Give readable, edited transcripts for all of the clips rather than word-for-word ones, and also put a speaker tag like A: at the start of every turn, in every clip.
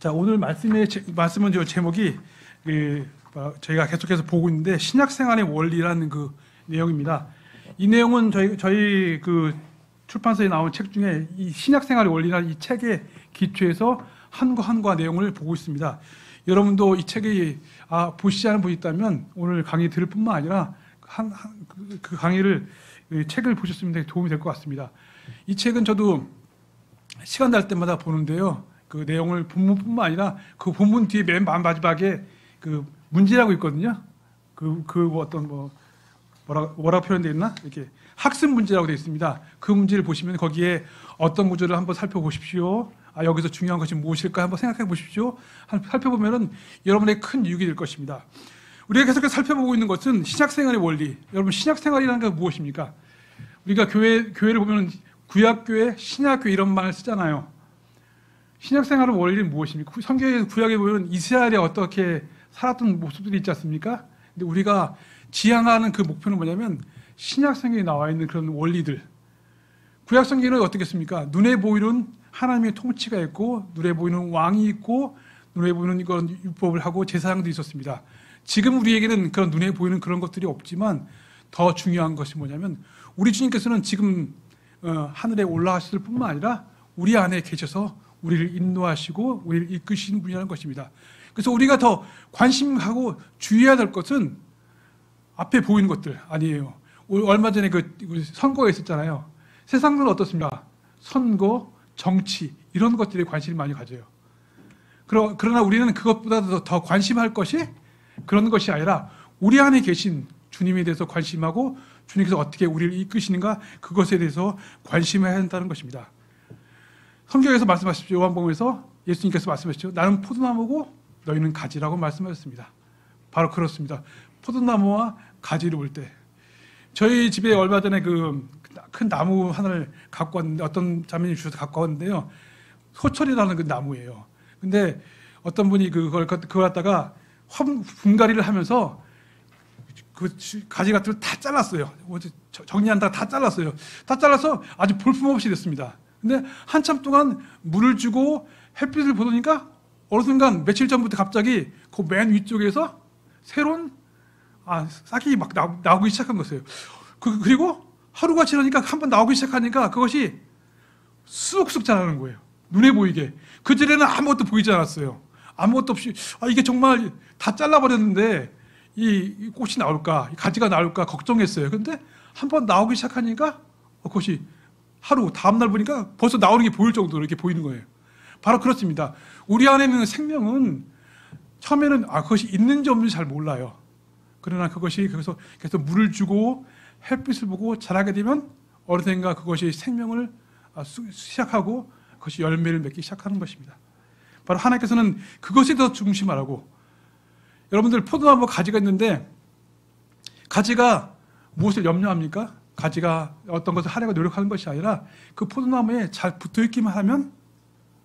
A: 자, 오늘 말씀은 저 제목이 저희가 계속해서 보고 있는데 신약생활의 원리라는 그 내용입니다. 이 내용은 저희 그 출판사에 나온 책 중에 이 신약생활의 원리라는 이 책의 기초에서 한과 내용을 보고 있습니다. 여러분도 이 책이 보시지 않은 분이 있다면 오늘 강의 들을 뿐만 아니라 그 강의를 책을 보셨으면 되게 도움이 될 것 같습니다. 이 책은 저도 시간 날 때마다 보는데요. 그 내용을 본문뿐만 아니라 그 본문 뒤에 맨 마지막에 그 문제라고 있거든요. 뭐라고 표현되어 있나? 이렇게 학습 문제라고 되어 있습니다. 그 문제를 보시면 거기에 어떤 구조를 한번 살펴보십시오. 여기서 중요한 것이 무엇일까 한번 생각해 보십시오. 살펴보면은 여러분에게 큰 유익이 될 것입니다. 우리가 계속해서 살펴보고 있는 것은 신약생활의 원리. 여러분, 신약생활이라는 게 무엇입니까? 우리가 교회를 보면 구약교회, 신약교회 이런 말을 쓰잖아요. 신약생활의 원리는 무엇입니까? 성경의 구약에 보면 이스라엘이 어떻게 살았던 모습들이 있지 않습니까? 근데 우리가 지향하는 그 목표는 뭐냐면 신약성경에 나와 있는 그런 원리들. 구약성경은 어떻겠습니까? 눈에 보이는 하나님의 통치가 있고, 눈에 보이는 왕이 있고, 눈에 보이는 이런 율법을 하고 제사장도 있었습니다. 지금 우리에게는 그런 눈에 보이는 그런 것들이 없지만 더 중요한 것이 뭐냐면 우리 주님께서는 지금 하늘에 올라가실 뿐만 아니라 우리 안에 계셔서 우리를 인도하시고 우리를 이끄시는 분이라는 것입니다. 그래서 우리가 더 관심하고 주의해야 될 것은 앞에 보이는 것들 아니에요. 얼마 전에 그 선거가 있었잖아요. 세상은 어떻습니까? 선거, 정치 이런 것들에 관심을 많이 가져요. 그러나 우리는 그것보다 더 관심할 것이 그런 것이 아니라 우리 안에 계신 주님에 대해서 관심하고 주님께서 어떻게 우리를 이끄시는가 그것에 대해서 관심해야 한다는 것입니다. 성경에서 말씀하십시오. 요한복음에서 예수님께서 말씀하시죠. 나는 포도나무고 너희는 가지라고 말씀하셨습니다. 바로 그렇습니다. 포도나무와 가지를 볼 때 저희 집에 얼마 전에 그 큰 나무 하나를 갖고 왔는데 어떤 자매님이 주셔서 갖고 왔는데요. 소철이라는 그 나무예요. 근데 어떤 분이 그걸 갖다가 분갈이를 하면서 그 가지 같은 걸 다 잘랐어요. 정리한다가 다 잘랐어요. 다 잘라서 아주 볼품없이 됐습니다. 근데 한참 동안 물을 주고 햇빛을 보니까 어느 순간 며칠 전부터 갑자기 그 맨 위쪽에서 새로운 싹이 막 나오기 시작한 거예요. 그리고 하루가 지나니까 한번 나오기 시작하니까 그것이 쑥쑥 자라는 거예요. 눈에 보이게. 그전에는 아무것도 보이지 않았어요. 아무것도 없이 이게 정말 다 잘라버렸는데 이 꽃이 나올까, 이 가지가 나올까 걱정했어요. 근데 한번 나오기 시작하니까 그것이 하루 다음날 보니까 벌써 나오는 게 보일 정도로 이렇게 보이는 거예요. 바로 그렇습니다. 우리 안에 있는 생명은 처음에는 그것이 있는지 없는지 잘 몰라요. 그러나 그것이 거기서 계속 물을 주고 햇빛을 보고 자라게 되면 어느샌가 그것이 생명을 시작하고 그것이 열매를 맺기 시작하는 것입니다. 바로 하나님께서는 그것에 더 중심하라고. 여러분들 포도나무 가지가 있는데 가지가 무엇을 염려합니까? 가지가 어떤 것을 하려고 노력하는 것이 아니라 그 포도나무에 잘 붙어있기만 하면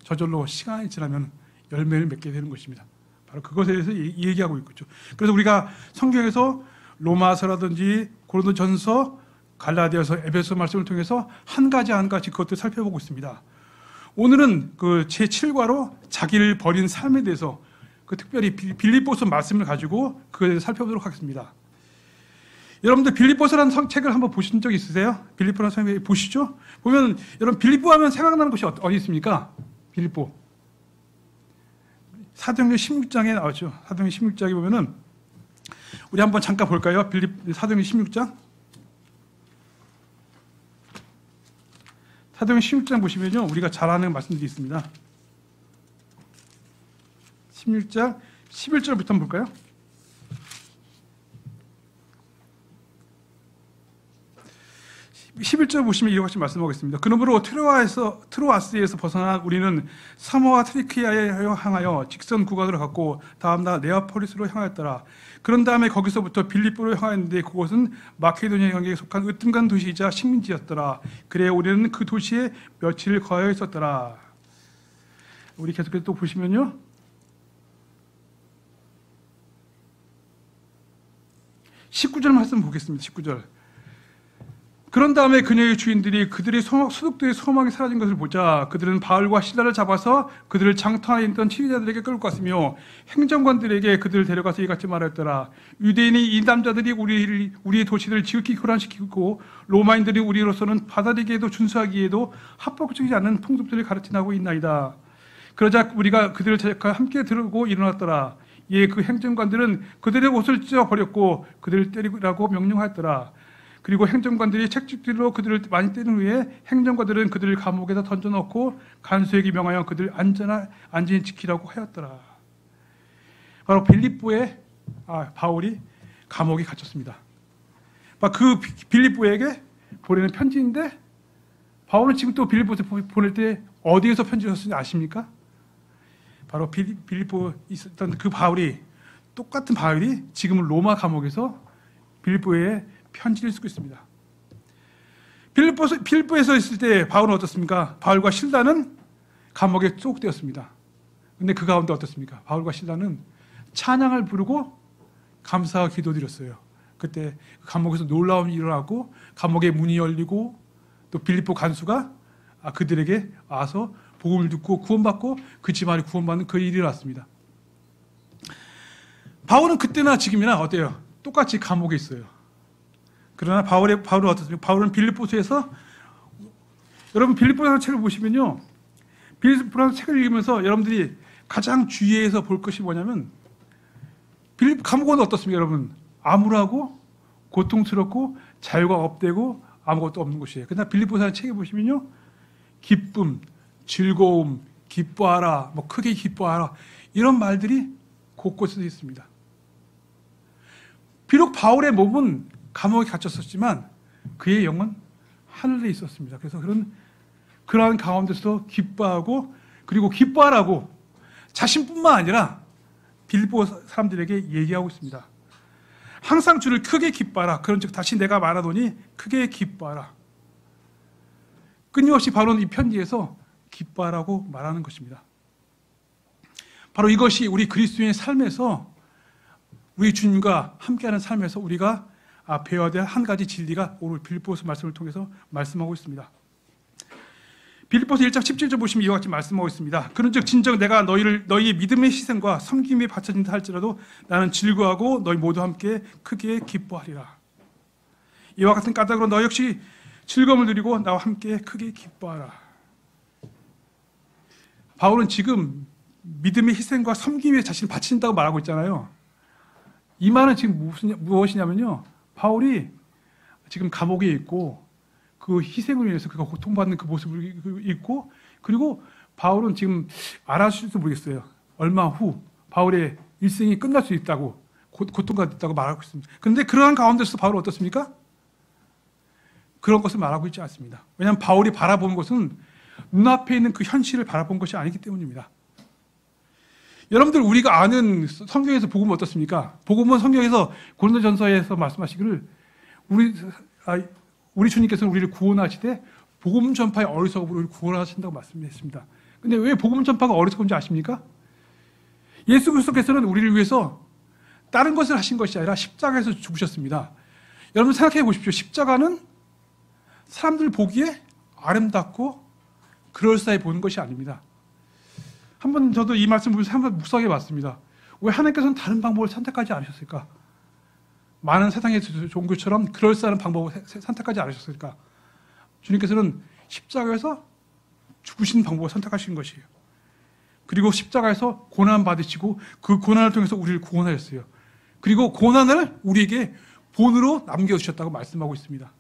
A: 저절로 시간이 지나면 열매를 맺게 되는 것입니다. 바로 그것에 대해서 얘기하고 있죠. 그래서 우리가 성경에서 로마서라든지 고린도전서, 갈라디아서, 에베소 말씀을 통해서 한 가지 그것들을 살펴보고 있습니다. 오늘은 그 제7과로 자기를 버린 삶에 대해서 특별히 빌립보서 말씀을 가지고 그것에 대해서 살펴보도록 하겠습니다. 여러분들 빌립보서라는 책을 한번 보신 적 있으세요? 빌립보라는 책을 보시죠? 보면 여러분 빌립보 하면 생각나는 곳이 어디 있습니까? 빌립보. 사도행전 16장에 나오죠. 사도행전 16장에 보면은 우리 한번 잠깐 볼까요? 사도행전 16장. 사도행전 16장 보시면요. 우리가 잘 아는 말씀들이 있습니다. 16장 11절부터 한번 볼까요? 11절 보시면 이와 같이 말씀하겠습니다. 그러므로 트로아스에서 벗어나 우리는 사모와 트리키아에 향하여 직선 구간으로 갔고 다음날 네아폴리스로 향하였더라. 그런 다음에 거기서부터 빌립보로 향하였는데 그곳은 마케도니아 경계에 속한 으뜸간 도시이자 식민지였더라. 그래 우리는 그 도시에 며칠 거하여 있었더라. 우리 계속해서 또 보시면요. 19절 말씀 보겠습니다. 19절. 그런 다음에 그녀의 주인들이 그들의 소득들의 소망이 사라진 것을 보자 그들은 바울과 실라를 잡아서 그들을 장터 안에 있던 치리자들에게 끌고 갔으며 행정관들에게 그들을 데려가서 이같이 말하였더라. 유대인이 이 남자들이 우리의 도시를 지극히 교란시키고 로마인들이 우리로서는 받아들이기에도 준수하기에도 합법적이지 않은 풍습들을 가르치나고 있나이다. 그러자 우리가 그들을 함께 들고 일어났더라. 예, 그 행정관들은 그들의 옷을 찢어버렸고 그들을 때리라고 명령하였더라. 그리고 행정관들이 책찍질로 그들을 많이 때린 후에 행정관들은 그들을 감옥에다 던져넣고 간수에게 명하여 그들을 안전히 지키라고 하였더라. 바로 빌립보에 바울이 감옥에 갇혔습니다. 그 빌립보에게 보내는 편지인데 바울은 지금 또 빌립보에 보낼 때 어디에서 편지를 썼는지 아십니까? 바로 빌립보에 있었던 그 바울이, 똑같은 바울이 지금은 로마 감옥에서 빌립보에 편지를 쓰고 있습니다. 빌립보에서 있을 때 바울은 어떻습니까? 바울과 실라는 감옥에 쏙되었습니다. 근데 그 가운데 어떻습니까? 바울과 실라는 찬양을 부르고 감사와 기도드렸어요. 그때 감옥에서 놀라운 일을 하고 감옥의 문이 열리고 또 빌립보 간수가 그들에게 와서 복음을 듣고 구원받고 그 집안이 구원받는 그 일이 일어났습니다. 바울은 그때나 지금이나 어때요? 똑같이 감옥에 있어요. 그러나 바울은 어떻습니까? 바울은 빌립보서에서, 여러분 빌립보서 책을 보시면요, 빌립보서 책을 읽으면서 여러분들이 가장 주의해서 볼 것이 뭐냐면 감옥은 어떻습니까? 여러분 암울하고 고통스럽고 자유가 업되고 아무것도 없는 곳이에요. 그러나 빌립보서 책에 보시면요, 기쁨, 즐거움, 기뻐하라, 크게 기뻐하라, 이런 말들이 곳곳에 있습니다. 비록 바울의 몸은 감옥에 갇혔었지만 그의 영은 하늘에 있었습니다. 그래서 그러한 가운데서 기뻐하고, 그리고 기뻐하라고 자신뿐만 아니라 빌립보 사람들에게 얘기하고 있습니다. 항상 주를 크게 기뻐하라. 그런즉 다시 내가 말하노니 크게 기뻐하라. 끊임없이 바울은 이 편지에서 기뻐하라고 말하는 것입니다. 바로 이것이 우리 그리스도인의 삶에서, 우리 주님과 함께하는 삶에서 우리가 배워야 될 한 가지 진리가 오늘 빌립보서 말씀을 통해서 말씀하고 있습니다. 빌립보서 1장 17절 보시면 이와 같이 말씀하고 있습니다. 그런즉 진정 내가 너희의 믿음의 희생과 섬김에 바쳐진다 할지라도 나는 즐거워하고 너희 모두 함께 크게 기뻐하리라. 이와 같은 까닭으로 너 역시 즐거움을 누리고 나와 함께 크게 기뻐하라. 바울은 지금 믿음의 희생과 섬김에 자신을 바친다고 말하고 있잖아요. 이 말은 지금 무엇이냐면요, 바울이 지금 감옥에 있고 그 희생을 위해서 그가 고통받는 그 모습을 있고, 그리고 바울은 지금 알아주실지 모르겠어요. 얼마 후 바울의 일생이 끝날 수 있다고, 고통받았다고 말하고 있습니다. 그런데 그러한 가운데서 바울은 어떻습니까? 그런 것을 말하고 있지 않습니다. 왜냐하면 바울이 바라본 것은 눈앞에 있는 그 현실을 바라본 것이 아니기 때문입니다. 여러분들, 우리가 아는 성경에서 복음은 어떻습니까? 복음은 성경에서 고린도전서에서 말씀하시기를 우리 주님께서는 우리를 구원하시되 복음 전파의 어리석음으로 우리를 구원하신다고 말씀했습니다. 근데 왜 복음 전파가 어리석은지 아십니까? 예수 그리스도께서는 우리를 위해서 다른 것을 하신 것이 아니라 십자가에서 죽으셨습니다. 여러분 생각해 보십시오. 십자가는 사람들 보기에 아름답고 그럴싸해 보는 것이 아닙니다. 한번 저도 이 말씀 보면서 한번 묵상해 봤습니다. 왜 하나님께서는 다른 방법을 선택하지 않으셨을까? 많은 세상의 종교처럼 그럴싸한 방법을 선택하지 않으셨을까? 주님께서는 십자가에서 죽으신 방법을 선택하신 것이에요. 그리고 십자가에서 고난 받으시고 그 고난을 통해서 우리를 구원하셨어요. 그리고 고난을 우리에게 본으로 남겨주셨다고 말씀하고 있습니다.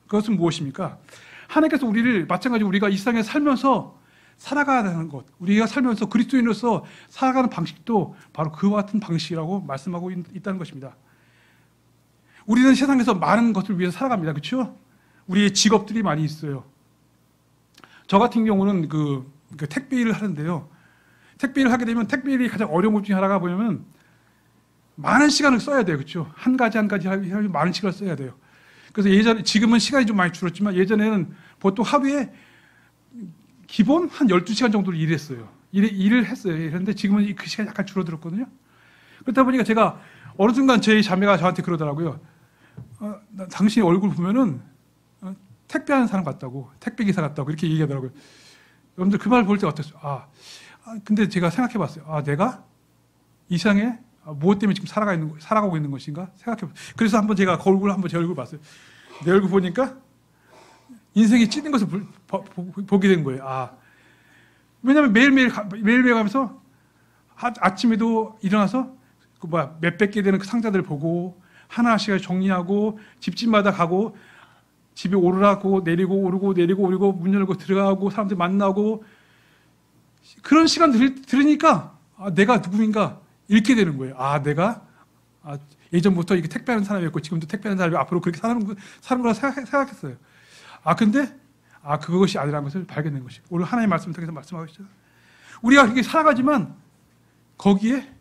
A: 그것은 무엇입니까? 하나님께서 우리를, 마찬가지로 우리가 이 세상에 살면서 살아가야 하는 것, 우리가 살면서 그리스도인으로서 살아가는 방식도 바로 그와 같은 방식이라고 말씀하고 있다는 것입니다. 우리는 세상에서 많은 것을 위해서 살아갑니다. 그렇죠? 우리의 직업들이 많이 있어요. 저 같은 경우는 그 택배 일을 하는데요. 택배 일을 하게 되면 택배 일이 가장 어려운 것 중에 하나가 뭐냐면 많은 시간을 써야 돼요. 그렇죠? 한 가지 하려면 많은 시간을 써야 돼요. 그래서 지금은 시간이 좀 많이 줄었지만 예전에는 보통 하루에 기본 한 12시간 정도를 일을 했어요. 그런데 지금은 그 시간이 약간 줄어들었거든요. 그렇다 보니까 제가 어느 순간 제 자매가 저한테 그러더라고요. 당신의 얼굴 보면은 택배하는 사람 같다고, 택배 기사 같다고 이렇게 얘기하더라고요. 여러분들 그 말 볼 때 어땠어요? 근데 제가 생각해 봤어요. 내가 이 세상에 무엇 때문에 지금 살아가고 있는 것인가 생각해 봤어요. 그래서 한번 제가 제 얼굴 봤어요. 내 얼굴 보니까 인생이 찌는 것을 보게 된 거예요. 왜냐하면 매일매일 가면서 아침에도 일어나서 몇백 개 되는 그 상자들을 보고 하나씩 정리하고 집집마다 가고 집에 오르라고 내리고 오르고 내리고 오르고 문 열고 들어가고 사람들 만나고 그런 시간 들으니까 내가 누구인가 읽게 되는 거예요. 내가 예전부터 이게 택배하는 사람이었고 지금도 택배하는 사람이 앞으로 그렇게 사는 거라 생각했어요. 근데 그것이 아니라는 것을 발견된 것이고 오늘 하나님의 말씀을 통해서 말씀하고 있죠. 우리가 그렇게 살아가지만 거기에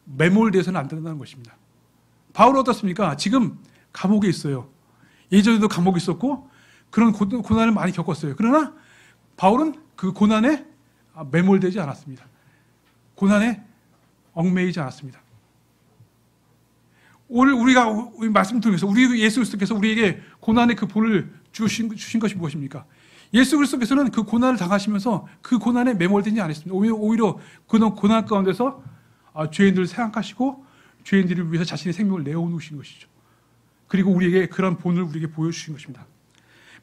A: 매몰돼서는 안 된다는 것입니다. 바울은 어떻습니까? 지금 감옥에 있어요. 예전에도 감옥에 있었고 그런 고난을 많이 겪었어요. 그러나 바울은 그 고난에 매몰되지 않았습니다. 고난에 얽매이지 않았습니다. 오늘 우리가 말씀 통해서 우리 예수 그리스도께서 우리에게 고난의 그 본을 주신 것이 무엇입니까? 예수 그리스도께서는 그 고난을 당하시면서 그 고난에 매몰되지 않았습니다. 오히려 그 고난 가운데서 죄인들을 생각하시고 죄인들을 위해서 자신의 생명을 내어놓으신 것이죠. 그리고 우리에게 그런 본을 우리에게 보여주신 것입니다.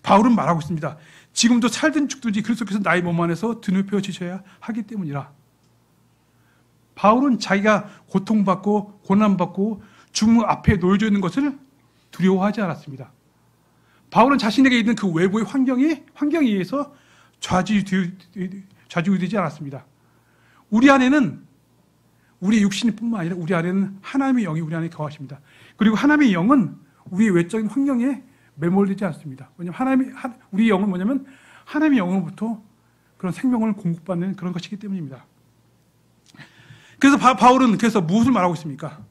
A: 바울은 말하고 있습니다. 지금도 살든 죽든지 그리스도께서 나의 몸 안에서 드높여 지셔야 하기 때문이라. 바울은 자기가 고통받고 고난받고 죽음 앞에 놓여져 있는 것을 두려워하지 않았습니다. 바울은 자신에게 있는 그 외부의 환경에 의해서 좌지우지되지 않았습니다. 우리 안에는 우리 육신뿐만 아니라 우리 안에는 하나님의 영이 우리 안에 거하십니다. 그리고 하나님의 영은 우리의 외적인 환경에 매몰되지 않습니다. 왜냐하면 우리의 영은 뭐냐면 하나님의 영으로부터 그런 생명을 공급받는 그런 것이기 때문입니다. 그래서 바울은 그래서 무엇을 말하고 있습니까?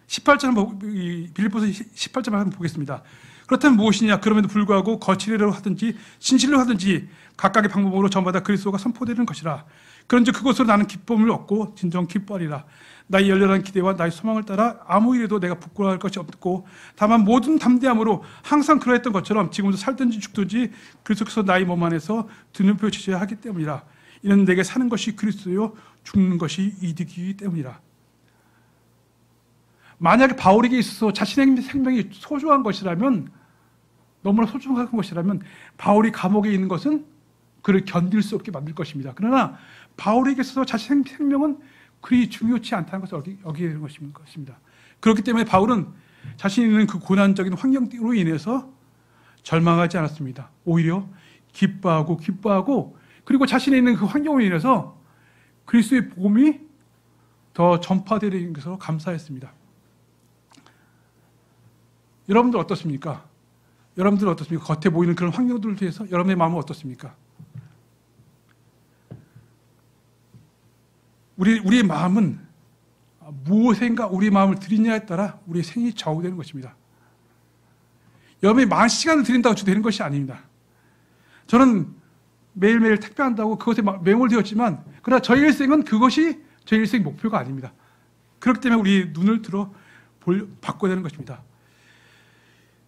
A: 18절 빌립보서 18절 한번 보겠습니다. 그렇다면 무엇이냐? 그럼에도 불구하고 거칠애로 하든지 진실로 하든지 각각의 방법으로 저마다 그리스도가 선포되는 것이라. 그런즉 그것으로 나는 기쁨을 얻고 진정 기뻐하리라. 나의 열렬한 기대와 나의 소망을 따라 아무 일에도 내가 부끄러워할 것이 없고 다만 모든 담대함으로 항상 그러했던 것처럼 지금도 살든지 죽든지 그리스도께서 나의 몸 안에서 드높여 지셔야 하기 때문이라. 이는 내게 사는 것이 그리스도요 죽는 것이 이득이기 때문이라. 만약에 바울에게 있어서 자신의 생명이 소중한 것이라면, 너무나 소중한 것이라면 바울이 감옥에 있는 것은 그를 견딜 수 없게 만들 것입니다. 그러나 바울에게 있어서 자신의 생명은 그리 중요치 않다는 것을 여기게 되는 것입니다. 그렇기 때문에 바울은 자신이 있는 그 고난적인 환경으로 인해서 절망하지 않았습니다. 오히려 기뻐하고 그리고 자신이 있는 그 환경으로 인해서 그리스도의 복음이 더 전파되는 것으로 감사했습니다. 여러분들 어떻습니까? 겉에 보이는 그런 환경들을 통해서 여러분의 마음은 어떻습니까? 우리의 마음은 무엇인가 우리의 마음을 드리냐에 따라 우리의 생이 좌우되는 것입니다. 여러분이 많은 시간을 드린다고 되는 것이 아닙니다. 저는 매일매일 택배한다고 그것에 매몰되었지만 그러나 저희 일생은 그것이 저희 일생의 목표가 아닙니다. 그렇기 때문에 우리 눈을 바꿔야 되는 것입니다.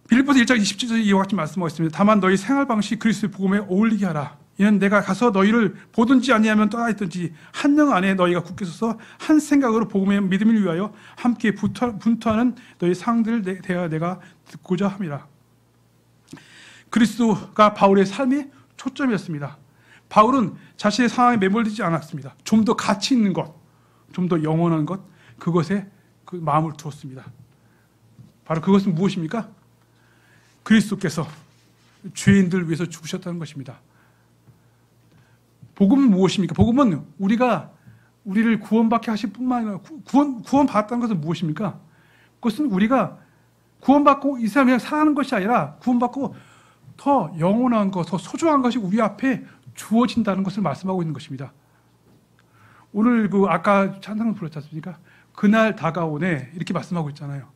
A: 빌립보서 1장 27절에 이와 같이 말씀하고 있습니다. 다만 너희 생활 방식 그리스도의 복음에 어울리게 하라. 이는 내가 가서 너희를 보든지 아니하면 떠나 있든지 한 영 안에 너희가 굳게 서서 한 생각으로 복음의 믿음을 위하여 함께 분투하는 너희 상들을 대하여 내가 듣고자 함이라. 그리스도가 바울의 삶의 초점이었습니다. 바울은 자신의 상황에 매몰되지 않았습니다. 좀 더 가치 있는 것, 좀 더 영원한 것, 그것에 그 마음을 두었습니다. 바로 그것은 무엇입니까? 그리스도께서 죄인들을 위해서 죽으셨다는 것입니다. 복음은 무엇입니까? 복음은 우리를 구원받게 하실 뿐만 아니라 구원받았다는 것은 무엇입니까? 그것은 우리가 구원받고 이 세상에 살아가는 것이 아니라 구원받고 더 영원한 것, 더 소중한 것이 우리 앞에 주어진다는 것을 말씀하고 있는 것입니다. 오늘 아까 찬양을 불렀지 않습니까? 그날 다가오네 이렇게 말씀하고 있잖아요.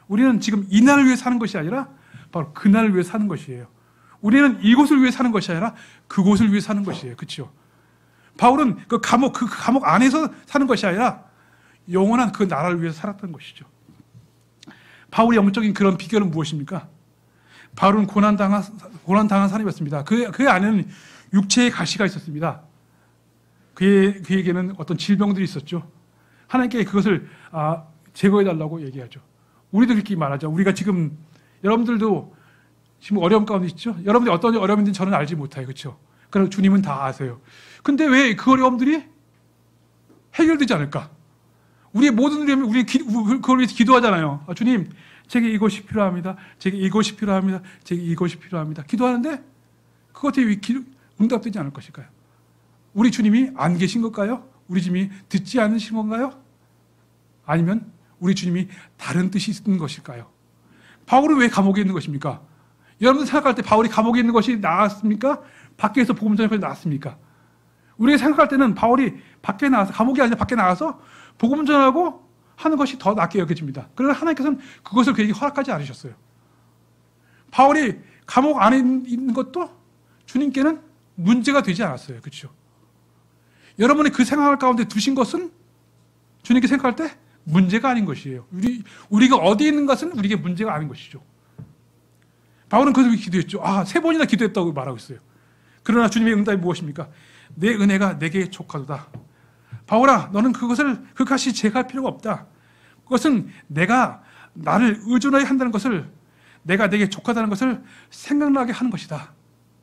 A: 우리는 지금 이 날을 위해 사는 것이 아니라 바로 그날을 위해 사는 것이에요. 우리는 이곳을 위해 사는 것이 아니라 그곳을 위해 사는 것이에요. 그렇죠? 바울은 그 감옥 안에서 사는 것이 아니라 영원한 그 나라를 위해서 살았던 것이죠. 바울의 영적인 그런 비결은 무엇입니까? 바울은 고난당한 사람이었습니다. 그 안에는 육체의 가시가 있었습니다. 그에게는 어떤 질병들이 있었죠. 하나님께 그것을 제거해달라고 얘기하죠. 우리도 이렇게 말하죠. 우리가 지금, 여러분들도 지금 어려움 가운데 있죠? 여러분들이 어떤 어려움인지 저는 알지 못해요. 그렇죠? 그럼 주님은 다 아세요. 근데 왜 그 어려움들이 해결되지 않을까? 우리의 모든 어려움이 우리 그걸 위해서 기도하잖아요. 주님, 제게 이것이 필요합니다. 제게 이것이 필요합니다. 제게 이것이 필요합니다. 기도하는데 그것이 왜 응답되지 않을 것일까요? 우리 주님이 안 계신 걸까요? 우리 주님이 듣지 않으신 건가요? 아니면 우리 주님이 다른 뜻이 있는 것일까요? 바울은 왜 감옥에 있는 것입니까? 여러분 생각할 때 바울이 감옥에 있는 것이 나았습니까? 밖에서 복음 전하는 것이 나았습니까? 우리가 생각할 때는 바울이 밖에 나가서, 감옥이 아니라 밖에 나가서 복음 전하고 하는 것이 더 낫게 여겨집니다. 그러나 하나님께서는 그것을 그에게 허락하지 않으셨어요. 바울이 감옥 안에 있는 것도 주님께는 문제가 되지 않았어요. 그렇죠? 여러분이 그 생활 가운데 두신 것은 주님께 생각할 때 문제가 아닌 것이에요. 우리가 어디에 있는 것은 우리에게 문제가 아닌 것이죠. 바울은 그래서 기도했죠. 3번이나 기도했다고 말하고 있어요. 그러나 주님의 응답이 무엇입니까? 내 은혜가 내게 족하도다. 바울아, 너는 그것이 제가 필요가 없다. 그것은 내가 나를 의존하게 한다는 것을, 내가 내게 족하다는 것을 생각나게 하는 것이다.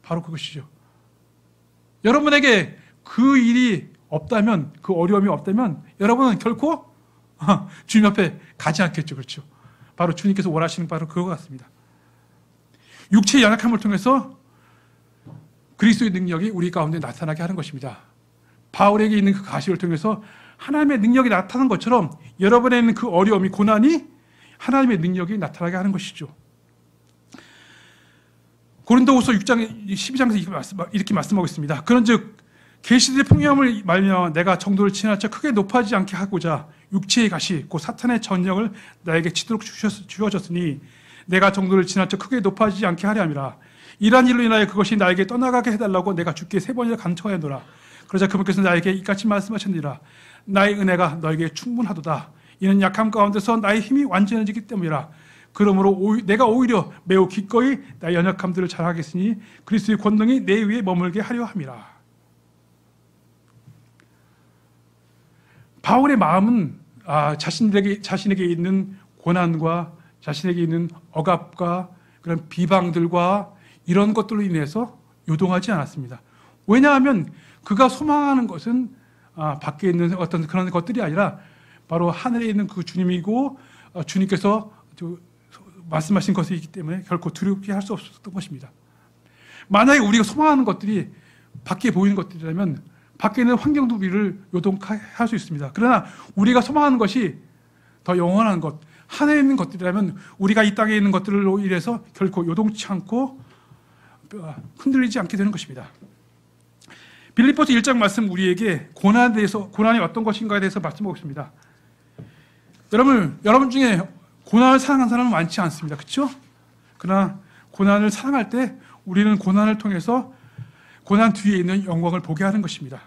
A: 바로 그것이죠. 여러분에게 그 일이 없다면, 그 어려움이 없다면 여러분은 결코 주님 앞에 가지 않겠죠. 그렇죠? 바로 주님께서 원하시는 바로 그거 같습니다. 육체의 연약함을 통해서 그리스도의 능력이 우리 가운데 나타나게 하는 것입니다. 바울에게 있는 그 가시를 통해서 하나님의 능력이 나타난 것처럼 여러분에 있는 그 어려움이, 고난이 하나님의 능력이 나타나게 하는 것이죠. 고린도후서 6장 12장에서 이렇게 말씀하고 있습니다. 그런즉 계시들의 풍요함을 말며 내가 정도를 지나쳐 크게 높아지지 않게 하고자 육체의 가시 곧 사탄의 전령을 나에게 치도록 주어졌으니 내가 정도를 지나쳐 크게 높아지지 않게 하려 함이라. 이러한 일로 인하여 그것이 나에게 떠나가게 해달라고 내가 주께 3번이나 간청하였노라. 그러자 그분께서 나에게 이같이 말씀하셨느니라. 나의 은혜가 너에게 충분하도다. 이는 약함 가운데서 나의 힘이 완전해지기 때문이라. 그러므로 내가 오히려 매우 기꺼이 나의 연약함들을 잘하겠으니 그리스도의 권능이 내 위에 머물게 하려 함이라. 바울의 마음은 자신에게 있는 고난과 자신에게 있는 억압과 그런 비방들과 이런 것들로 인해서 요동하지 않았습니다. 왜냐하면 그가 소망하는 것은 밖에 있는 어떤 그런 것들이 아니라 바로 하늘에 있는 그 주님이고 주님께서 말씀하신 것이기 때문에 결코 두렵게 할 수 없었던 것입니다. 만약에 우리가 소망하는 것들이 밖에 보이는 것들이라면 밖에 있는 환경도 우리를 요동할 수 있습니다. 그러나 우리가 소망하는 것이 더 영원한 것, 하늘에 있는 것들이라면 우리가 이 땅에 있는 것들로 인해서 결코 요동치 않고 흔들리지 않게 되는 것입니다. 빌립보서 1장 말씀 우리에게 고난이 어떤 것인가에 대해서 말씀하고 있습니다. 여러분 중에 고난을 사랑하는 사람은 많지 않습니다. 그렇죠? 그러나 고난을 사랑할 때 우리는 고난을 통해서 고난 뒤에 있는 영광을 보게 하는 것입니다.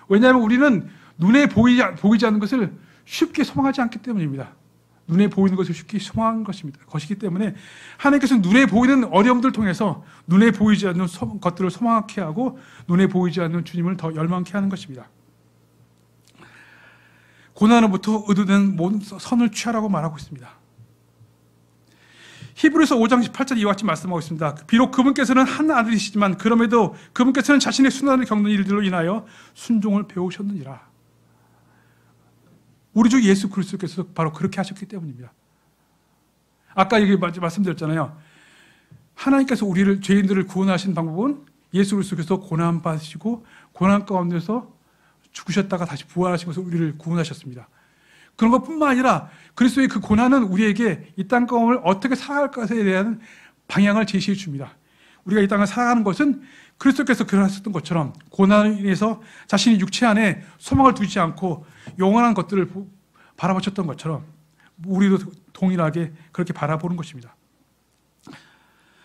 A: 왜냐하면 우리는 눈에 보이지 않는 것을 쉽게 소망하지 않기 때문입니다. 눈에 보이는 것을 쉽게 소망하는 것이기 때문에 하나님께서는 눈에 보이는 어려움들을 통해서 눈에 보이지 않는 것들을 소망하게 하고 눈에 보이지 않는 주님을 더 열망케 하는 것입니다. 고난으로부터 의도된 모든 선을 취하라고 말하고 있습니다. 히브리서 5장 18절 이와 같이 말씀하고 있습니다. 비록 그분께서는 한 아들이시지만 그럼에도 그분께서는 자신의 순환을 겪는 일들로 인하여 순종을 배우셨느니라. 우리 주 예수 그리스도께서 바로 그렇게 하셨기 때문입니다. 아까 여기 말씀드렸잖아요. 하나님께서 우리를, 죄인들을 구원하신 방법은 예수 그리스도께서 고난 받으시고 고난 가운데서 죽으셨다가 다시 부활하신 것을 우리를 구원하셨습니다. 그런 것뿐만 아니라 그리스도의 그 고난은 우리에게 이 땅 가운을 어떻게 살아갈 것에 대한 방향을 제시해 줍니다. 우리가 이 땅을 살아가는 것은 그리스도께서 그러셨던 것처럼 고난을 인해서 자신이 육체 안에 소망을 두지 않고 영원한 것들을 바라보셨던 것처럼 우리도 동일하게 그렇게 바라보는 것입니다.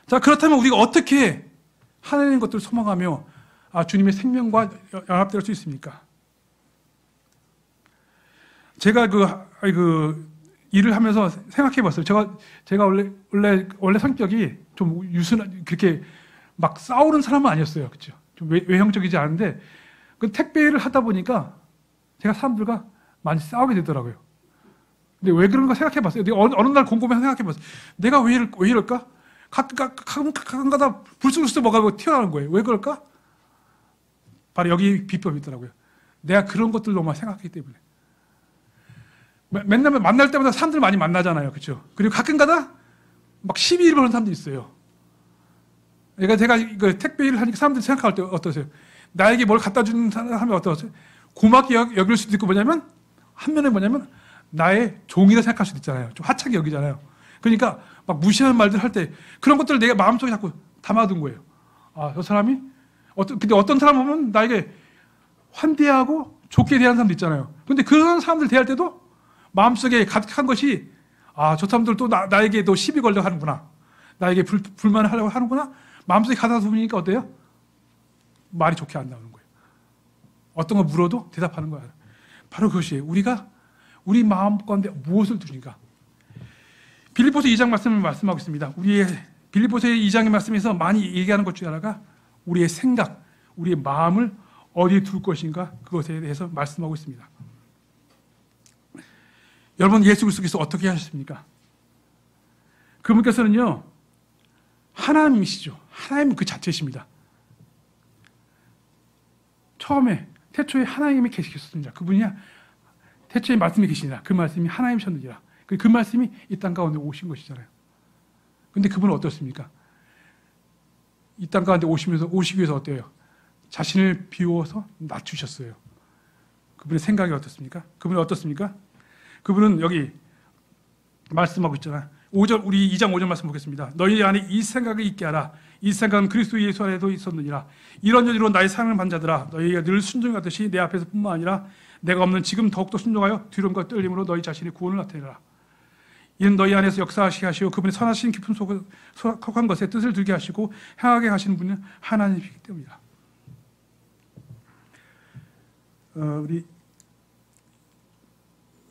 A: 자, 그렇다면 우리가 어떻게 하나님의 것들을 소망하며 주님의 생명과 연합될 수 있습니까? 제가 그 일을 하면서 생각해 봤어요. 제가 원래 성격이 좀 유순한, 그렇게 막 싸우는 사람은 아니었어요. 그렇죠? 좀 외형적이지 않은데, 그 택배를 하다 보니까 제가 사람들과 많이 싸우게 되더라고요. 근데 왜 그런가 생각해 봤어요. 어느 날 곰곰이 생각해 봤어요. 내가 왜 이럴까? 가끔가다 불쑥불쑥 뭐가 튀어나오는 거예요. 왜 그럴까? 바로 여기 비법이 있더라고요. 내가 그런 것들로만 생각하기 때문에. 맨날 만날 때마다 사람들 많이 만나잖아요. 그렇죠? 그리고 가끔가다 막 시비 거는 사람도 있어요. 그러니까 제가 이거 택배 일을 하니까 사람들이 생각할 때 어떠세요? 나에게 뭘 갖다 주는 사람이 어떠세요? 고맙게 여길 수도 있고 뭐냐면 한 면에 뭐냐면 나의 종이라 생각할 수도 있잖아요. 좀 하찮게 여기잖아요. 그러니까 막 무시하는 말들 할 때 그런 것들을 내가 마음속에 자꾸 담아둔 거예요. 아, 저 사람이 근데 어떤 사람 보면 나에게 환대하고 좋게 대하는 사람도 있잖아요. 근데 그런 사람들 대할 때도 마음속에 가득한 것이 아, 저 사람들 또 나에게 또 시비 걸려 하는구나. 나에게 불만을 하려고 하는구나. 마음속에 가다가 보니까 어때요? 말이 좋게 안 나오는 거예요. 어떤 거 물어도 대답하는 거예요. 바로 그것이에요. 우리가 우리 마음 가운데 무엇을 두니까. 빌립보서 2장 말씀을 말씀하고 있습니다. 우리의 빌립보서 2장의 말씀에서 많이 얘기하는 것 중에 하나가 우리의 생각, 우리의 마음을 어디에 둘 것인가 그것에 대해서 말씀하고 있습니다. 여러분 예수 그리스도께서 어떻게 하셨습니까? 그분께서는요 하나님이시죠. 하나님 그 자체이십니다. 처음에 태초에 하나님이 계시셨습니다. 그분이 태초에 말씀이 계시니라. 그 말씀이 하나님이셨느니라. 그 말씀이 이 땅 가운데 오신 것이잖아요. 근데 그분은 어떻습니까? 이 땅 가운데 오시기 위해서 어때요? 자신을 비워서 낮추셨어요. 그분의 생각이 어떻습니까? 그분은 어떻습니까? 그분은 여기 말씀하고 있잖아요. 5절, 우리 2장 5절 말씀 보겠습니다. 너희 안에 이 생각을 있게 하라. 이 생각은 그리스도 예수 안에도 있었느니라. 이런 여지로 나의 사랑을 받는 자들아, 너희가 늘 순종하듯이 내 앞에서 뿐만 아니라 내가 없는 지금 더욱더 순종하여 두려움과 떨림으로 너희 자신의 구원을 나타내라. 이는 너희 안에서 역사하시게 하시고 그분의 선하신 깊은 속한 것에 뜻을 들게 하시고 행하게 하시는 분은 하나님이기 때문이다. 우리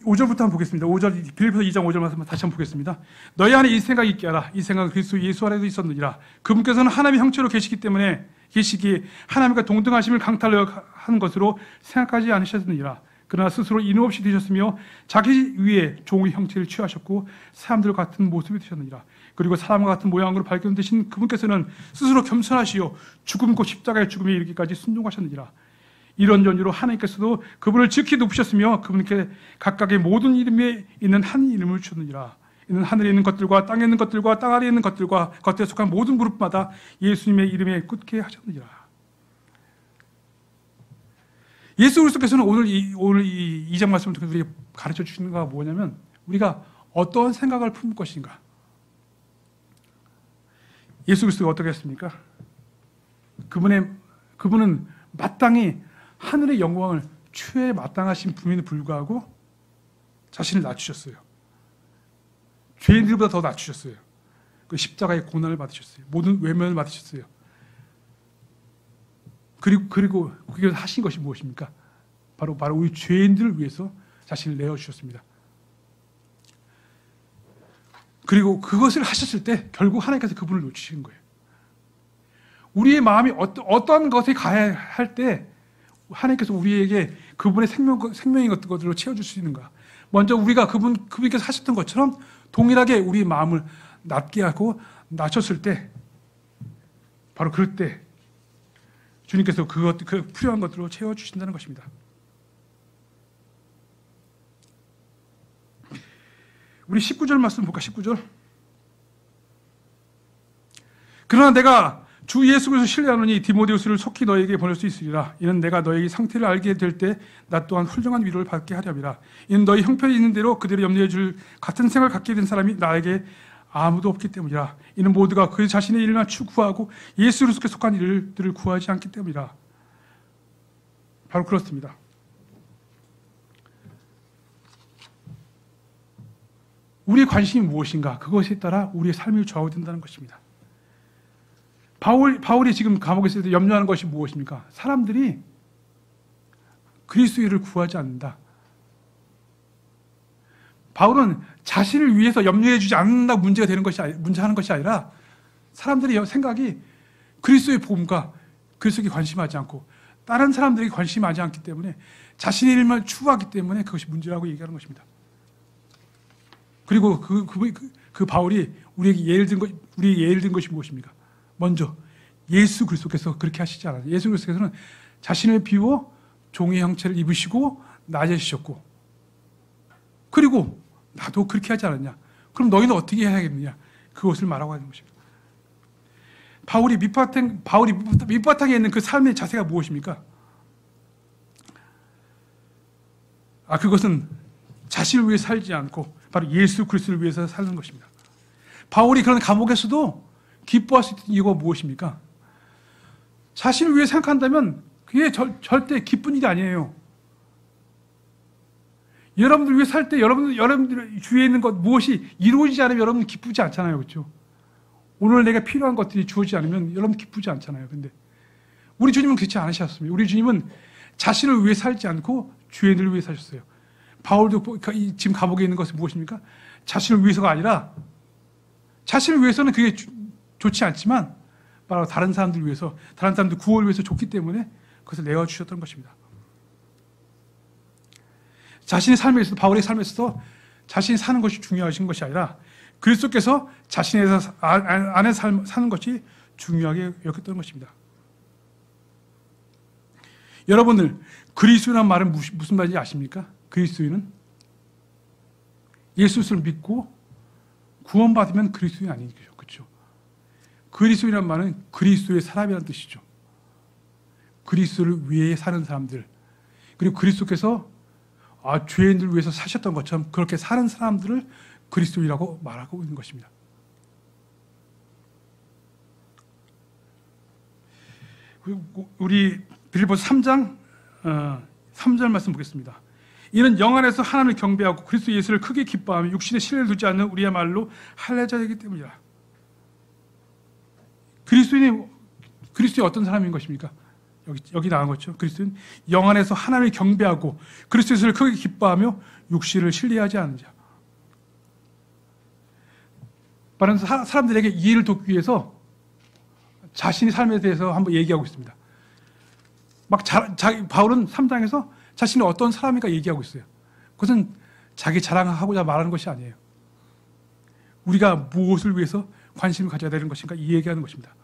A: 5절부터 한번 보겠습니다. 5절, 빌립보서 2장 5절 말씀 다시 한번 보겠습니다. 너희 안에 이 생각이 있게 하라. 이 생각은 그리스도 예수 안에도 있었느니라. 그분께서는 하나님의 형체로 계시기 때문에 계시기에 하나님과 동등하심을 강탈하려 한 것으로 생각하지 않으셨느니라. 그러나 스스로 이름 없이 되셨으며 자기 위에 종의 형체를 취하셨고 사람들과 같은 모습이 되셨느니라. 그리고 사람과 같은 모양으로 발견되신 그분께서는 스스로 겸손하시어 죽음 곧 십자가의 죽음에 이르기까지 순종하셨느니라. 이런 연유로 하나님께서도 그분을 지극히 높으셨으며 그분께 각각의 모든 이름에 있는 한 이름을 주느니라. 이는 하늘에 있는 것들과 땅에 있는 것들과 땅 아래에 있는 것들과 겉에 속한 모든 그룹마다 예수님의 이름에 굳게 하셨느니라. 예수 그리스도께서는 오늘 이 2장 말씀을 통해서 우리에게 가르쳐 주시는 거가 뭐냐면 우리가 어떤 생각을 품을 것인가. 예수 그리스도가 어떻게 했습니까? 그분은 마땅히 하늘의 영광을 추에 마땅하신 분임에도 불구하고 자신을 낮추셨어요. 죄인들보다 더 낮추셨어요. 그 십자가의 고난을 받으셨어요. 모든 외면을 받으셨어요. 그리고 그게 하신 것이 무엇입니까? 바로 우리 죄인들을 위해서 자신을 내어주셨습니다. 그리고 그것을 하셨을 때 결국 하나님께서 그분을 놓치신 거예요. 우리의 마음이 어떤 것에 가야 할 때 하나님께서 우리에게 그분의 생명인 것들로 채워줄 수 있는가. 먼저 우리가 그분께서 하셨던 것처럼 동일하게 우리의 마음을 낮게 하고 낮췄을 때 바로 그럴 때 주님께서 그 필요한 것들로 채워주신다는 것입니다. 우리 19절 말씀 볼까? 19절. 그러나 내가 주 예수 그리스도 신뢰하노니 디모데후스를 속히 너에게 보낼 수 있으리라. 이는 내가 너의 상태를 알게 될 때 나 또한 훌륭한 위로를 받게 하렵니다. 이는 너희 형편이 있는 대로 그대로 염려해 줄 같은 생각을 갖게 된 사람이 나에게 아무도 없기 때문이라. 이는 모두가 그 자신의 일만 추구하고 예수 그리스도께 속한 일들을 구하지 않기 때문이라. 바로 그렇습니다. 우리의 관심이 무엇인가? 그것에 따라 우리의 삶이 좌우된다는 것입니다. 바울이 지금 감옥에 있을 때 염려하는 것이 무엇입니까? 사람들이 그리스도를 구하지 않는다. 바울은 자신을 위해서 염려해 주지 않는다 문제하는 것이 아니라 사람들의 생각이 그리스도의 복음과 그리스도에 관심하지 않고 다른 사람들에게 관심하지 않기 때문에 자신의 일만 추구하기 때문에 그것이 문제라고 얘기하는 것입니다. 그리고 그 바울이 우리에게 예를 든 것이 무엇입니까? 먼저 예수 그리스도께서 그렇게 하시지 않아요. 예수 그리스도께서는 자신을 비워 종의 형체를 입으시고 낮아지셨고, 그리고 나도 그렇게 하지 않았냐? 그럼 너희는 어떻게 해야겠느냐? 그것을 말하고 하는 것입니다. 바울이 밑바탕에 있는 그 삶의 자세가 무엇입니까? 그것은 자신을 위해 살지 않고 바로 예수 그리스도를 위해서 사는 것입니다. 바울이 그런 감옥에서도 기뻐할 수 있는 이유가 무엇입니까? 자신을 위해 생각한다면 그게 절대 기쁜 일이 아니에요. 여러분들 위해 살 때 여러분들 주위에 있는 것 무엇이 이루어지지 않으면 여러분 기쁘지 않잖아요. 그렇죠? 오늘 내가 필요한 것들이 주어지지 않으면 여러분 기쁘지 않잖아요. 근데 우리 주님은 그렇지 않으셨습니다. 우리 주님은 자신을 위해 살지 않고 주인을 위해 사셨어요. 바울도 지금 감옥에 있는 것은 무엇입니까? 자신을 위해서가 아니라, 자신을 위해서는 그게 좋지 않지만 바로 다른 사람들 위해서, 다른 사람들 구원을 위해서 좋기 때문에 그것을 내어주셨던 것입니다. 자신의 삶에 있어서, 바울의 삶에 있어서 자신이 사는 것이 중요하신 것이 아니라 그리스도께서 자신의 안에 사는 것이 중요하게 여겼던 것입니다. 여러분들, 그리스도라는 말은 무슨 말인지 아십니까? 그리스도인은 예수를 믿고 구원받으면 그리스도인이 아니죠. 그렇죠? 그리스도인이라는 말은 그리스도의 사람이라는 뜻이죠. 그리스도를 위해 사는 사람들, 그리고 그리스도께서 죄인들을 위해서 사셨던 것처럼 그렇게 사는 사람들을 그리스도인이라고 말하고 있는 것입니다. 우리 빌립보서 3장 3절 말씀 보겠습니다. 이는 영 안에서 하나님을 경배하고 그리스도 예수를 크게 기뻐하며 육신에 신뢰를 두지 않는 우리야말로 할례자이기 때문이라. 그리스도인이 어떤 사람인 것입니까? 여기 나온 것죠. 그리스도는 영 안에서 하나님을 경배하고 그리스도 예수를 크게 기뻐하며 육신을 신뢰하지 않는 자. 바로 사람들에게 이해를 돕기 위해서 자신의 삶에 대해서 한번 얘기하고 있습니다. 바울은 3장에서 자신이 어떤 사람인가 얘기하고 있어요. 그것은 자기 자랑하고자 말하는 것이 아니에요. 우리가 무엇을 위해서 관심을 가져야 되는 것인가 이 얘기하는 것입니다.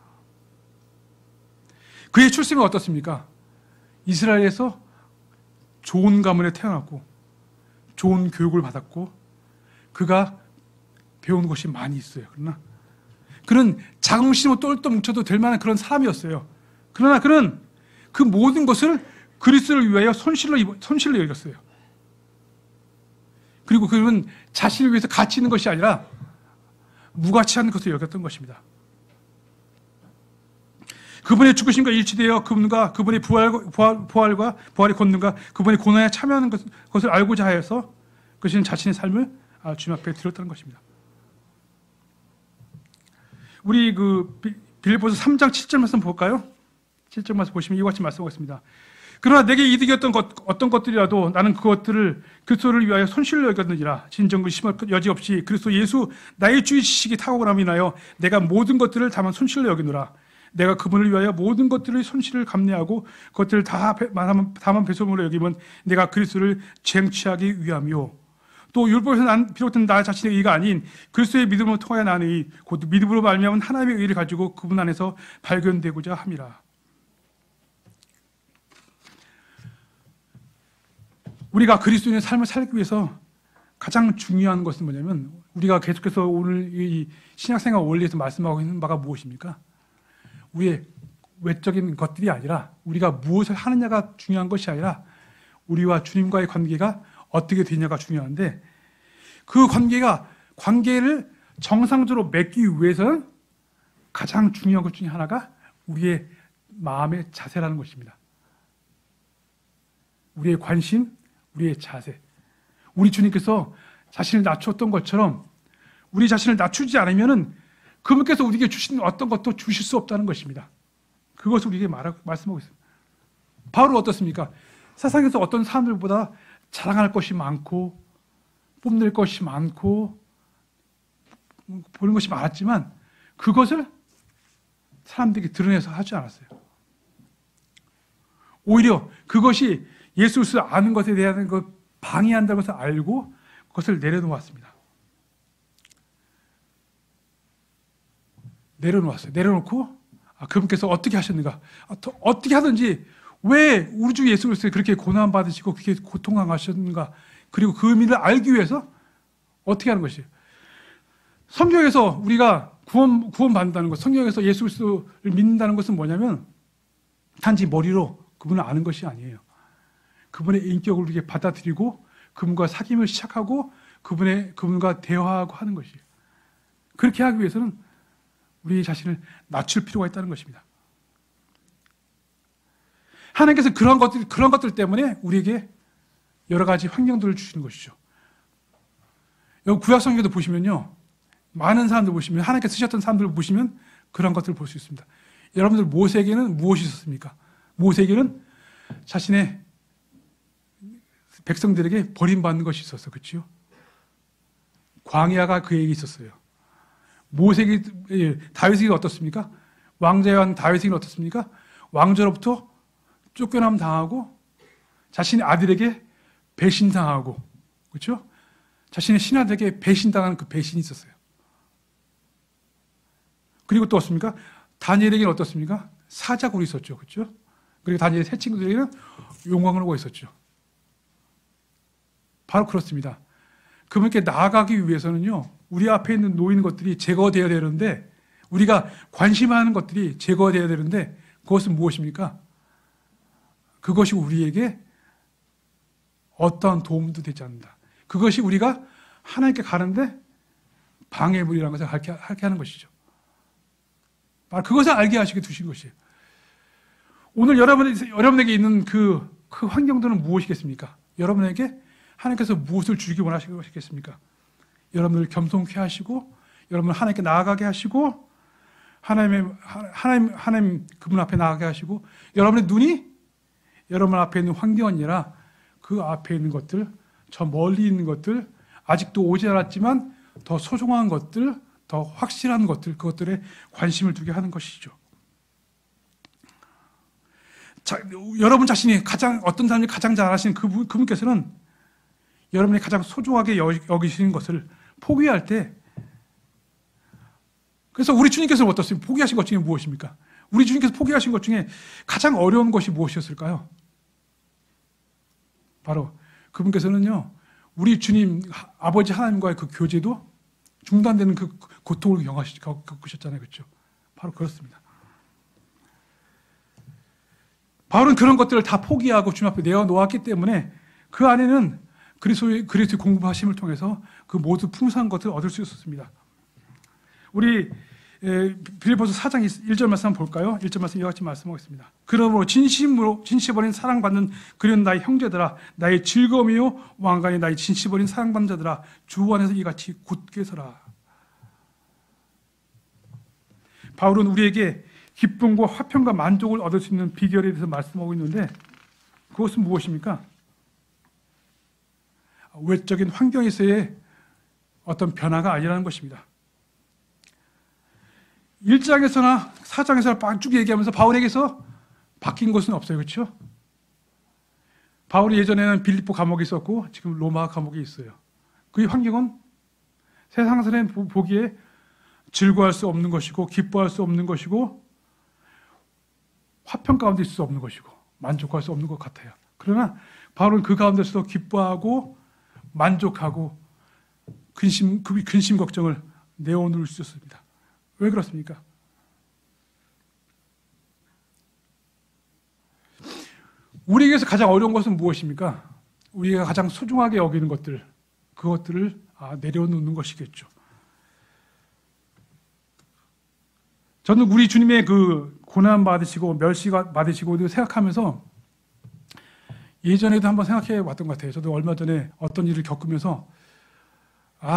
A: 그의 출생은 어떻습니까? 이스라엘에서 좋은 가문에 태어났고 좋은 교육을 받았고 그가 배운 것이 많이 있어요. 그러나 그는 자긍심으로 똘똘 뭉쳐도 될 만한 그런 사람이었어요. 그러나 그는 그 모든 것을 그리스도를 위하여 손실로 여겼어요. 그리고 그는 자신을 위해서 가치 있는 것이 아니라 무가치한 것을 여겼던 것입니다. 그분의 죽으심과 일치되어 그분의 부활의 권능과 그분의 고난에 참여하는 것을 알고자 하여서 그것은 자신의 삶을 주님 앞에 드렸다는 것입니다. 우리 빌립보서 3장 7절 말씀 볼까요? 7절 말씀 보시면 이와 같이 말씀하겠습니다. 그러나 내게 이득이었던 어떤 것들이라도 나는 그것들을 그리스도를 위하여 손실로 여겼느니라. 진정그 심할 여지없이 그리스도 예수 나의 주의 지식이 탁월함이 인하여 내가 모든 것들을 다만 손실로 여기노라. 내가 그분을 위하여 모든 것들의 손실을 감내하고 그것들을 다만 배설물로 여기면 내가 그리스도를 쟁취하기 위함이요. 또 율법에서 비롯된 나 자신의 의가 아닌 그리스도의 믿음으로 통하여 나는 의, 곧 믿음으로 말미암은 하나님의 의를 가지고 그분 안에서 발견되고자 함이라. 우리가 그리스도인의 삶을 살기 위해서 가장 중요한 것은 뭐냐면 우리가 계속해서 오늘 이 신약생활 원리에서 말씀하고 있는 바가 무엇입니까? 우리의 외적인 것들이 아니라 우리가 무엇을 하느냐가 중요한 것이 아니라 우리와 주님과의 관계가 어떻게 되냐가 중요한데 그 관계를 정상적으로 맺기 위해서는 가장 중요한 것 중에 하나가 우리의 마음의 자세라는 것입니다. 우리의 관심, 우리의 자세. 우리 주님께서 자신을 낮추었던 것처럼 우리 자신을 낮추지 않으면은 그분께서 우리에게 주신 어떤 것도 주실 수 없다는 것입니다. 그것을 우리에게 말씀하고 있습니다. 바울은 어떻습니까? 세상에서 어떤 사람들보다 자랑할 것이 많고 뽐낼 것이 많고 보는 것이 많았지만 그것을 사람들에게 드러내서 하지 않았어요. 오히려 그것이 예수 그리스도를 아는 것에 대한 방해한다는 것을 알고 그것을 내려놓았습니다. 내려놓았어요. 내려놓고 그분께서 어떻게 하셨는가, 어떻게 하든지 왜 우리 주 예수 그리스도를 그렇게 고난받으시고 그렇게 고통당하셨는가, 그리고 그 의미를 알기 위해서 어떻게 하는 것이에요. 성경에서 우리가 구원받는다는 것, 성경에서 예수 그리스도를 믿는다는 것은 뭐냐면 단지 머리로 그분을 아는 것이 아니에요. 그분의 인격을 우리에게 받아들이고 그분과 사귐을 시작하고 그분과 대화하고 하는 것이에요. 그렇게 하기 위해서는 우리 자신을 낮출 필요가 있다는 것입니다. 하나님께서 그런 것들 때문에 우리에게 여러 가지 환경들을 주시는 것이죠. 여기 구약 성경에도 보시면요, 많은 사람들 보시면, 하나님께서 쓰셨던 사람들을 보시면 그런 것들을 볼 수 있습니다. 여러분들 모세에게는 무엇이 있었습니까? 모세에게는 자신의 백성들에게 버림받는 것이 있었어요. 그렇죠? 광야가 그에게 있었어요. 다윗에게 어떻습니까? 왕자의 다윗에게는 어떻습니까? 왕조로부터 쫓겨남 당하고 자신의 아들에게 배신당하고, 그렇죠? 자신의 신하들에게 배신당하는 그 배신이 있었어요. 그리고 또 어떻습니까? 다니엘에게는 어떻습니까? 사자굴이 있었죠. 그렇죠? 그리고 다니엘의 세 친구들에게는 용광을 오고 있었죠. 바로 그렇습니다. 그분께 나아가기 위해서는요, 우리 앞에 놓이는 것들이 제거되어야 되는데, 우리가 관심하는 것들이 제거되어야 되는데, 그것은 무엇입니까? 그것이 우리에게 어떠한 도움도 되지 않는다. 그것이 우리가 하나님께 가는데 방해물이라는 것을 알게 하는 것이죠. 그것을 알게 하시게 두신 것이에요. 오늘 여러분에게 있는 그 환경들은 무엇이겠습니까? 여러분에게 하나님께서 무엇을 주기 원하시겠습니까? 여러분을 겸손케 하시고, 여러분을 하나님께 나아가게 하시고, 하나님 그분 앞에 나아가게 하시고, 여러분의 눈이 여러분 앞에 있는 환경이 아니라 그 앞에 있는 것들, 저 멀리 있는 것들, 아직도 오지 않았지만 더 소중한 것들, 더 확실한 것들, 그것들에 관심을 두게 하는 것이죠. 여러분 자신이 어떤 사람이 가장 잘 아시는 그분께서는 여러분이 가장 소중하게 여기시는 것을 포기할 때, 그래서 우리 주님께서는 어떻습니까? 포기하신 것 중에 무엇입니까? 우리 주님께서 포기하신 것 중에 가장 어려운 것이 무엇이었을까요? 바로 그분께서는요, 우리 주님 아버지 하나님과의 그 교제도 중단되는 그 고통을 겪으셨잖아요. 그렇죠? 바로 그렇습니다. 바울은 그런 것들을 다 포기하고 주님 앞에 내어놓았기 때문에 그 안에는 그리스도의 공급하심을 통해서 그 모두 풍성한 것들을 얻을 수 있었습니다. 우리 빌립보서 4장 1절 말씀 한번 볼까요? 1절 말씀 이와 같이 말씀하겠습니다. 그러므로 진심 어린 사랑받는 그런 나의 형제들아, 나의 즐거움이요 왕관이 나의 진심 어린 사랑받는 자들아, 주 안에서 이같이 굳게 서라. 바울은 우리에게 기쁨과 화평과 만족을 얻을 수 있는 비결에 대해서 말씀하고 있는데, 그것은 무엇입니까? 외적인 환경에서의 어떤 변화가 아니라는 것입니다. 1장에서나 4장에서나 쭉 얘기하면서 바울에게서 바뀐 것은 없어요. 그렇죠? 바울이 예전에는 빌립보 감옥에 있었고 지금 로마 감옥에 있어요. 그 환경은 세상 사람 보기에 즐거워할 수 없는 것이고 기뻐할 수 없는 것이고 화평 가운데 있을 수 없는 것이고 만족할 수 없는 것 같아요. 그러나 바울은 그 가운데서도 기뻐하고 만족하고 근심 걱정을 내어놓을 수 있었습니다. 왜 그렇습니까? 우리에게서 가장 어려운 것은 무엇입니까? 우리가 가장 소중하게 여기는 것들, 그것들을 내려놓는 것이겠죠. 저는 우리 주님의 그 고난 받으시고 멸시 받으시고 생각하면서 예전에도 한번 생각해 왔던 것 같아요. 저도 얼마 전에 어떤 일을 겪으면서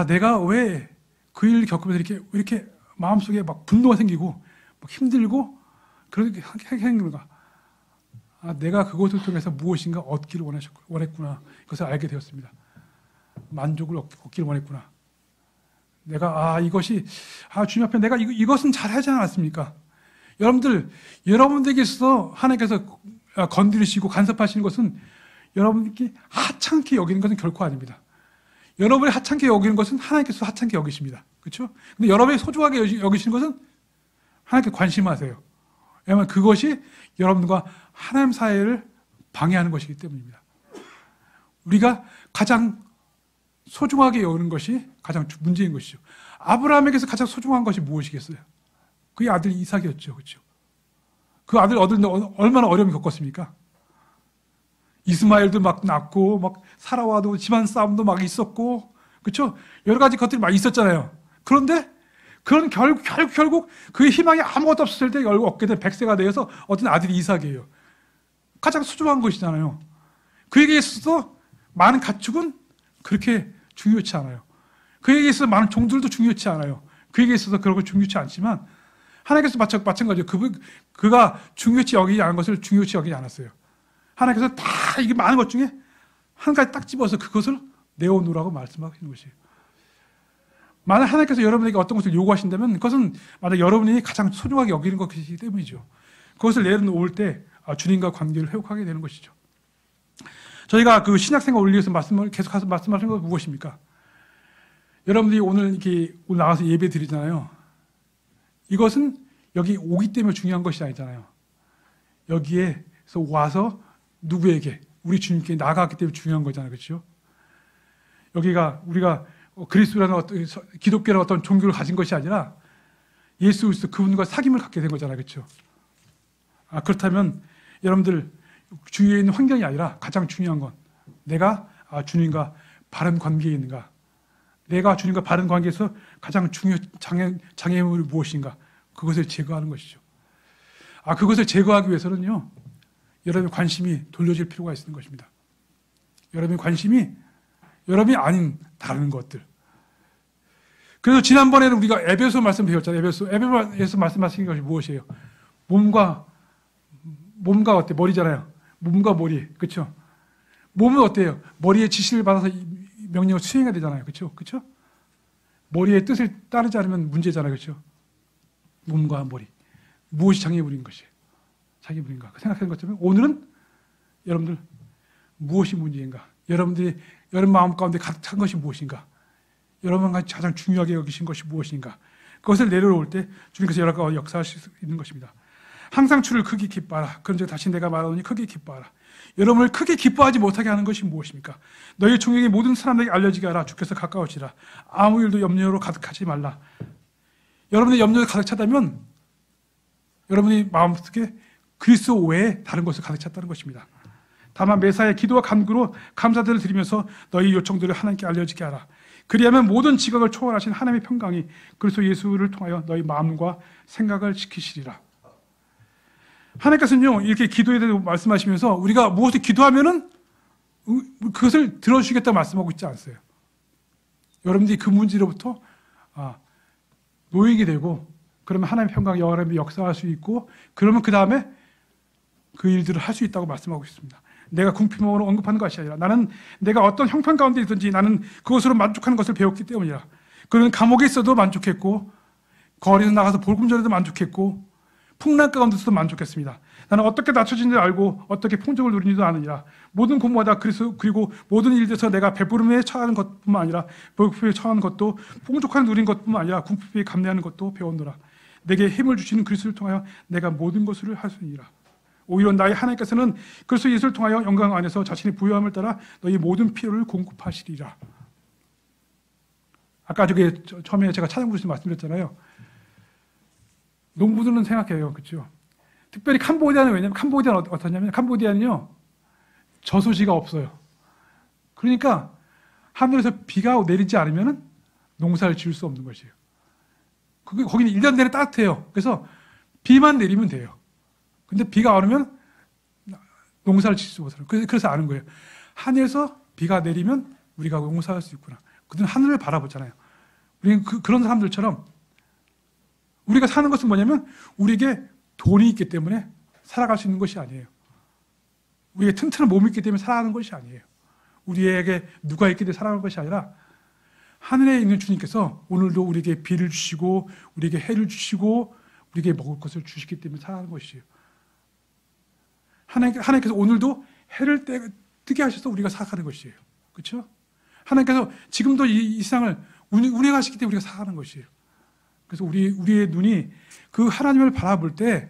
A: 내가 왜 그 일을 겪으면서 이렇게 마음속에 막 분노가 생기고 막 힘들고 그렇게 생기는가? 내가 그것을 통해서 무엇인가 얻기를 원했구나. 그것을 알게 되었습니다. 만족을 얻기를 원했구나. 내가 이것이 주님 앞에 내가 이것은 잘하지 않았습니까? 여러분들에게 있어서 하나님께서 건드리시고 간섭하시는 것은 여러분께 하찮게 여기는 것은 결코 아닙니다. 여러분이 하찮게 여기는 것은 하나님께서 하찮게 여기십니다. 그렇죠? 근데 여러분이 소중하게 여기시는 것은 하나님께 관심하세요. 왜냐하면 그것이 여러분과 하나님 사이를 방해하는 것이기 때문입니다. 우리가 가장 소중하게 여기는 것이 가장 문제인 것이죠. 아브라함에게서 가장 소중한 것이 무엇이겠어요? 그의 아들 이삭이었죠. 그렇죠? 그 아들 얻으려고 얼마나 어려움을 겪었습니까? 이스마엘도 막 낳고, 막 살아와도 집안 싸움도 막 있었고, 그렇죠? 여러 가지 것들이 막 있었잖아요. 그런데 그런 결국 그의 희망이 아무것도 없었을 때 결국 얻게 된 100세가 되어서 어떤 아들이 이삭이에요. 가장 소중한 것이잖아요. 그에게 있어서 많은 가축은 그렇게 중요치 않아요. 그에게 있어서 많은 종들도 중요치 않아요. 그에게 있어서 그런 거 중요치 않지만 하나님께서 마찬가지로 그가 중요치 여기지 않은 것을 중요치 여기지 않았어요. 하나님께서 다 이게 많은 것 중에 한 가지 딱 집어서 그것을 내어놓으라고 말씀하시는 것이에요. 만약 하나님께서 여러분에게 어떤 것을 요구하신다면 그것은 만약 여러분이 가장 소중하게 여기는 것이기 때문이죠. 그것을 내려놓을 때 주님과 관계를 회복하게 되는 것이죠. 저희가 그 신약생활 올리에서 계속해서 말씀하시는 것은 무엇입니까? 여러분들이 오늘 나가서 예배 드리잖아요. 이것은 여기 오기 때문에 중요한 것이 아니잖아요. 여기에서 와서 누구에게? 우리 주님께 나아갔기 때문에 중요한 거잖아요. 그렇죠? 여기가 우리가 그리스도라는 어떤 기독교라는 어떤 종교를 가진 것이 아니라 예수 그리스도 그분과 사귐을 갖게 된 거잖아요. 그렇죠? 그렇다면 여러분들 주위에 있는 환경이 아니라 가장 중요한 건 내가 주님과 바른 관계에 있는가? 내가 주님과 바른 관계에서 가장 중요한 장애물이 무엇인가? 그것을 제거하는 것이죠. 그것을 제거하기 위해서는요, 여러분의 관심이 돌려질 필요가 있는 것입니다. 여러분의 관심이 여러분이 아닌 다른 것들. 그래서 지난번에는 우리가 에베소 말씀 배웠잖아요. 에베소에서 말씀하신 것이 무엇이에요? 몸과 어때? 머리잖아요. 몸과 머리, 그렇죠? 몸은 어때요? 머리의 지시를 받아서 명령을 수행해야 되잖아요, 그렇죠? 그렇죠? 머리의 뜻을 따르지 않으면 문제잖아요, 그렇죠? 몸과 머리 무엇이 장애물인 것이에요? 장애물인가? 생각하는 것처럼 오늘은 여러분들 무엇이 문제인가? 여러분들이 여러분 마음 가운데 가득 찬 것이 무엇인가? 여러분과 가장 중요하게 여기신 것이 무엇인가? 그것을 내려놓을 때 주님께서 여러 가지 역사하실 수 있는 것입니다. 항상 주를 크게 기뻐하라. 그런즉 다시 내가 말하노니 크게 기뻐하라. 여러분을 크게 기뻐하지 못하게 하는 것이 무엇입니까? 너희 종에게 모든 사람들에게 알려지게 하라. 주께서 가까우시라. 아무 일도 염려로 가득하지 말라. 여러분의 염려가 가득 차다면 여러분이 마음속에 그리스도 외에 다른 것을 가득 찼다는 것입니다. 다만 매사에 기도와 간구로 감사들을 드리면서 너희 요청들을 하나님께 알려지게 하라. 그리하면 모든 지각을 초월하신 하나님의 평강이 그리스도 예수를 통하여 너희 마음과 생각을 지키시리라. 하나님께서는요, 이렇게 기도에 대해서 말씀하시면서 우리가 무엇을 기도하면은 그것을 들어주시겠다고 말씀하고 있지 않았어요. 여러분들이 그 문제로부터 놓이게 되고, 그러면 하나님의 평강, 여호와의 역사할 수 있고, 그러면 그 다음에 그 일들을 할 수 있다고 말씀하고 있습니다. 내가 궁핍함으로 언급하는 것이 아니라 나는 내가 어떤 형편 가운데 있든지 나는 그것으로 만족하는 것을 배웠기 때문이라. 그는 감옥에 있어도 만족했고, 거리에서 나가서 볼금전에도 만족했고, 풍랑 가운데서도 만족했습니다. 나는 어떻게 낮춰진지 알고 어떻게 풍족을 누리지도 아느니라. 모든 공부하다 그리고 모든 일에서 내가 배부름에 처하는 것뿐만 아니라 배고픔에 처하는 것도 풍족한 누린 것뿐만 아니라 궁핍에 감내하는 것도 배웠노라. 내게 힘을 주시는 그리스도를 통하여 내가 모든 것을 할 수 있느니라. 오히려 나의 하나님께서는 그리스도 예수를 통하여 영광 안에서 자신의 부요함을 따라 너희 모든 필요를 공급하시리라. 아까 처음에 제가 찬양부에서 말씀드렸잖아요. 농부들은 생각해요. 그렇죠? 특별히 캄보디아는 왜냐면 캄보디아는 어떠냐면 캄보디아는요. 저수지가 없어요. 그러니까 하늘에서 비가 내리지 않으면 농사를 지을 수 없는 것이에요. 거기는 1년 내내 따뜻해요. 그래서 비만 내리면 돼요. 근데 비가 안 오면 농사를 지을 수 없어요. 그래서 아는 거예요. 하늘에서 비가 내리면 우리가 농사할 수 있구나. 그들은 하늘을 바라보잖아요. 우리는 그런 사람들처럼 우리가 사는 것은 뭐냐면 우리에게 돈이 있기 때문에 살아갈 수 있는 것이 아니에요. 우리에게 튼튼한 몸이 있기 때문에 살아가는 것이 아니에요. 우리에게 누가 있기 때문에 살아가는 것이 아니라 하늘에 있는 주님께서 오늘도 우리에게 비를 주시고 우리에게 해를 주시고 우리에게 먹을 것을 주시기 때문에 살아가는 것이에요. 하나님께서 오늘도 해를 뜨게 하셔서 우리가 살아가는 것이에요. 그렇죠? 하나님께서 지금도 이 세상을 운행하시기 때문에 우리가 살아가는 것이에요. 그래서 우리의 눈이 그 하나님을 바라볼 때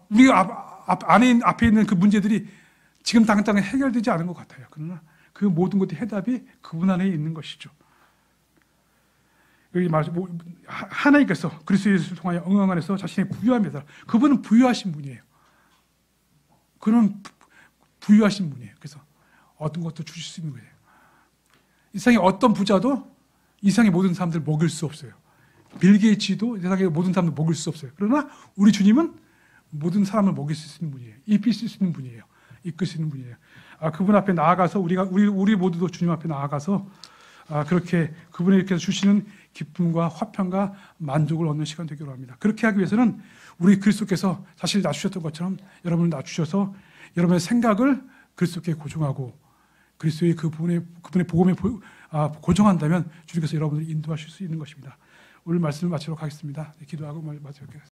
A: 우리가 앞에 있는 그 문제들이 지금 당장에 해결되지 않은 것 같아요. 그러나 그 모든 것의 해답이 그분 안에 있는 것이죠. 여기 하나님께서 그리스도 예수를 통하여 응응 안에서 자신의 부유함에서 그분은 부유하신 분이에요. 그는 부유하신 분이에요. 그래서 어떤 것도 주실 수 있는 거예요. 이 세상의 어떤 부자도 이 세상의 모든 사람들을 먹일 수 없어요. 빌 게이츠도 이 세상의 모든 사람들을 먹일 수 없어요. 그러나 우리 주님은 모든 사람을 먹일 수 있는 분이에요. 입힐 수 있는 분이에요. 이끌 수 있는 분이에요. 그분 앞에 나아가서 우리 모두도 주님 앞에 나아가서 그렇게 그분이 이렇게 주시는 기쁨과 화평과 만족을 얻는 시간 되기로 합니다. 그렇게 하기 위해서는 우리 그리스도께서 사실 낮추셨던 것처럼 여러분을 낮추셔서 여러분의 생각을 그리스도께 고정하고 그리스도의 그분의 복음에 고정한다면 주님께서 여러분을 인도하실 수 있는 것입니다. 오늘 말씀을 마치도록 하겠습니다. 기도하고 마치도록 하겠습니다.